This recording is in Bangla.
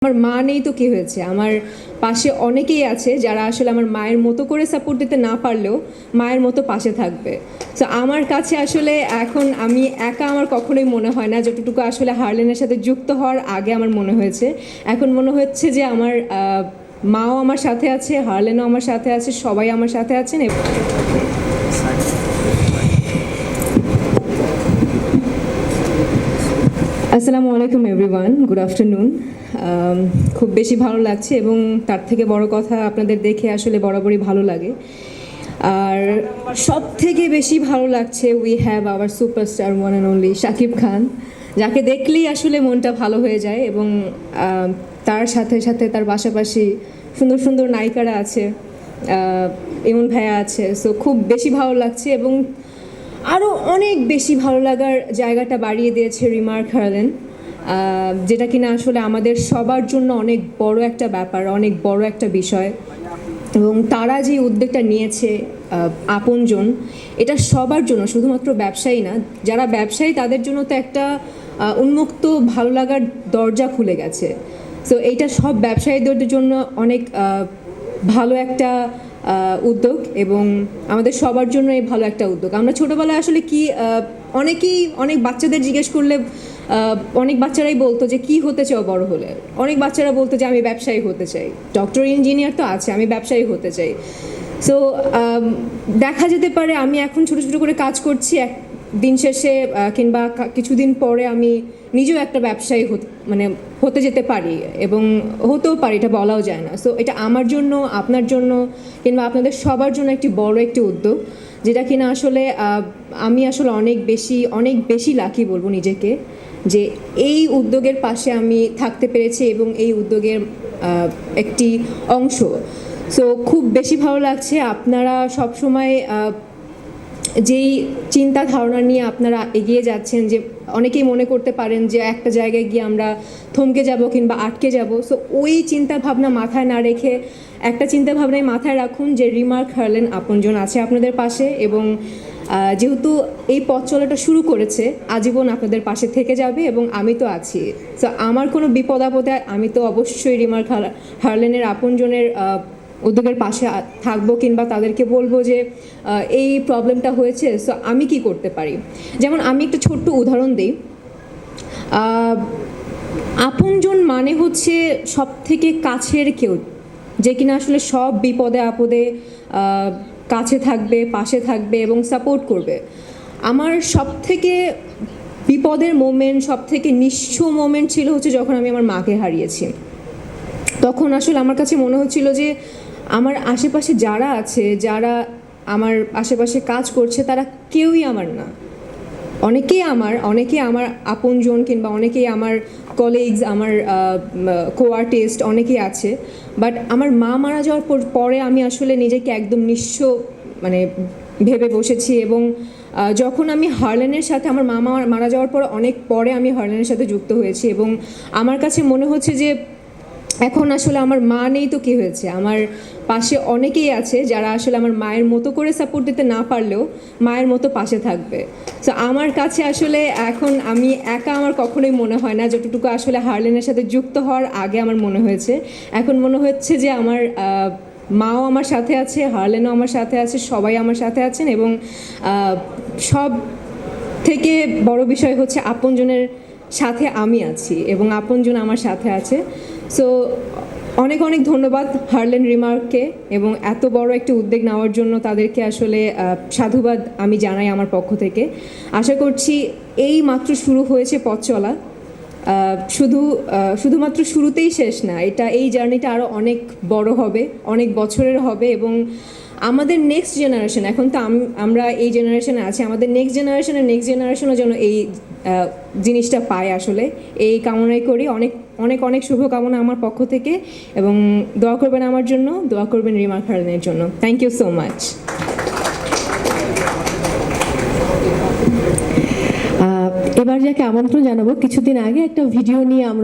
আমার মা নেই তো কি হয়েছে, আমার পাশে অনেকেই আছে যারা আসলে আমার মায়ের মতো করে সাপোর্ট দিতে না পারলেও মায়ের মতো পাশে থাকবে। তো আমার কাছে আসলে এখন আমি একা আমার কখনোই মনে হয় না, যতটুকু আসলে হারলেনের সাথে যুক্ত হওয়ার আগে আমার মনে হয়েছে। এখন মনে হচ্ছে যে আমার মাও আমার সাথে আছে, হারলেনও আমার সাথে আছে, সবাই আমার সাথে আছেন। আসসালামু আলাইকুম এভরিওয়ান, গুড আফটারনুন। খুব বেশি ভালো লাগছে এবং তার থেকে বড় কথা আপনাদের দেখে আসলে বরাবরই ভালো লাগে। আর সব থেকে বেশি ভালো লাগছে we have our superstar one and only Shakib Khan, যাকে দেখলেই আসলে মনটা ভালো হয়ে যায়। এবং তার সাথে সাথে তার পাশাপাশি সুন্দর সুন্দর নায়িকারা আছে, ইমন ভাইয়া আছে। সো খুব বেশি ভালো লাগছে এবং আরও অনেক বেশি ভালো লাগার জায়গাটা বাড়িয়ে দিয়েছে রিমার্ক হারলেন, যেটা কিনা আসলে আমাদের সবার জন্য অনেক বড় একটা ব্যাপার, অনেক বড় একটা বিষয়। এবং তারা যে উদ্যোগটা নিয়েছে আপনজন, এটা সবার জন্য, শুধুমাত্র ব্যবসায়ী না, যারা ব্যবসায়ী তাদের জন্য তো একটা উন্মুক্ত ভালো লাগার দরজা খুলে গেছে। সো এইটা সব ব্যবসায়ীদের জন্য অনেক ভালো একটা উদ্যোগ এবং আমাদের সবার জন্য এই ভালো একটা উদ্যোগ। আমরা ছোটোবেলায় আসলে কি অনেক বাচ্চাদের জিজ্ঞেস করলে অনেক বাচ্চারাই বলতো যে কি হতে চাও বড় হলে। অনেক বাচ্চারা বলতো যে আমি ব্যবসায়ী হতে চাই, ডক্টর ইঞ্জিনিয়ার তো আছে, আমি ব্যবসায়ী হতে চাই। সো দেখা যেতে পারে আমি এখন ছোটো ছোটো করে কাজ করছি, দিন শেষে কিংবা কিছুদিন পরে আমি নিজেও একটা ব্যবসায়ী হতে যেতে পারি এবং হতেও পারি, এটা বলাও যায় না। সো এটা আমার জন্য, আপনার জন্য কিংবা আপনাদের সবার জন্য একটি বড় একটি উদ্যোগ, যেটা কিনা আসলে আমি আসলে অনেক বেশি লাকি বলবো নিজেকে, যে এই উদ্যোগের পাশে আমি থাকতে পেরেছি এবং এই উদ্যোগের একটি অংশ। সো খুব বেশি ভালো লাগছে। আপনারা সবসময় যেই চিন্তা ধারণা নিয়ে আপনারা এগিয়ে যাচ্ছেন, যে অনেকেই মনে করতে পারেন যে একটা জায়গায় গিয়ে আমরা থমকে যাব কিংবা আটকে যাব। সো ওই চিন্তা ভাবনা মাথায় না রেখে একটা চিন্তা ভাবনায় মাথায় রাখুন যে রিমার্ক হারলেন আপনজন আছে আপনাদের পাশে, এবং যেহেতু এই পথ চলাটা শুরু করেছে, আজীবন আপনাদের পাশে থেকে যাবে এবং আমি তো আছি। সো আমার কোনো বিপদ আপদে আমি তো অবশ্যই রিমার্ক হারলেনের আপনজনের উদ্যোগের পাশে থাকবো কিংবা তাদেরকে বলবো যে এই প্রবলেমটা হয়েছে, সো আমি কি করতে পারি। যেমন আমি একটা ছোট্ট উদাহরণ দিই। আপনজন মানে হচ্ছে সব থেকে কাছের কেউ, যে কিনা আসলে সব বিপদে আপদে কাছে থাকবে, পাশে থাকবে এবং সাপোর্ট করবে। আমার সব থেকে বিপদের মোমেন্ট, সব থেকে নিঃস্ব মোমেন্ট ছিল হচ্ছে যখন আমি আমার মাকে হারিয়েছি। তখন আসলে আমার কাছে মনে হচ্ছিল যে আমার আশেপাশে যারা আছে, যারা আমার আশেপাশে কাজ করছে, তারা কেউই আমার না। অনেকেই আমার আপনজন কিংবা অনেকেই আমার কলিগস, আমার কো আর্টিস্ট অনেকেই আছে। বাট আমার মা মারা যাওয়ার পরে আমি আসলে নিজেকে একদম নিঃস্ব ভেবে বসেছি। এবং যখন আমি হারলেনের সাথে, আমার মা মারা যাওয়ার পর অনেক পরে আমি হারলেনের সাথে যুক্ত হয়েছি এবং আমার কাছে মনে হচ্ছে যে এখন আসলে আমার মা নেই তো কী হয়েছে, আমার পাশে অনেকেই আছে যারা আসলে আমার মায়ের মতো করে সাপোর্ট দিতে না পারলেও মায়ের মতো পাশে থাকবে। সো আমার কাছে আসলে এখন আমি একা আমার কখনোই মনে হয় না, যতটুকু আসলে হারলেনের সাথে যুক্ত হওয়ার আগে আমার মনে হয়েছে। এখন মনে হচ্ছে যে আমার মাও আমার সাথে আছে, হারলেনও আমার সাথে আছে, সবাই আমার সাথে আছেন। এবং সব থেকে বড় বিষয় হচ্ছে আপনজনের সাথে আমি আছি এবং আপনজন আমার সাথে আছে। সো অনেক ধন্যবাদ হারলেন রিমার্ককে, এবং এত বড় একটি উদ্যোগ নেওয়ার জন্য তাদেরকে আসলে সাধুবাদ আমি জানাই আমার পক্ষ থেকে। আশা করছি এই মাত্র শুরু হয়েছে পথ চলা, শুধুমাত্র শুরুতেই শেষ না, এই জার্নিটা আরও অনেক বড় হবে, অনেক বছরের হবে। এবং আমাদের নেক্সট জেনারেশন, এখন তো আমরা এই জেনারেশনে আছি, আমাদের নেক্সট জেনারেশনও যেন এই জিনিসটা পায়, আসলে এই কামনাই করি। অনেক শুভকামনা আমার পক্ষ থেকে, এবং দোয়া করবেন আমার জন্য, দোয়া করবেন রিমার্ক হারলেনের জন্য। Thank you so much. এবার যাকে আমন্ত্রণ জানাবো, কিছুদিন আগে একটা ভিডিও নিয়ে আমরা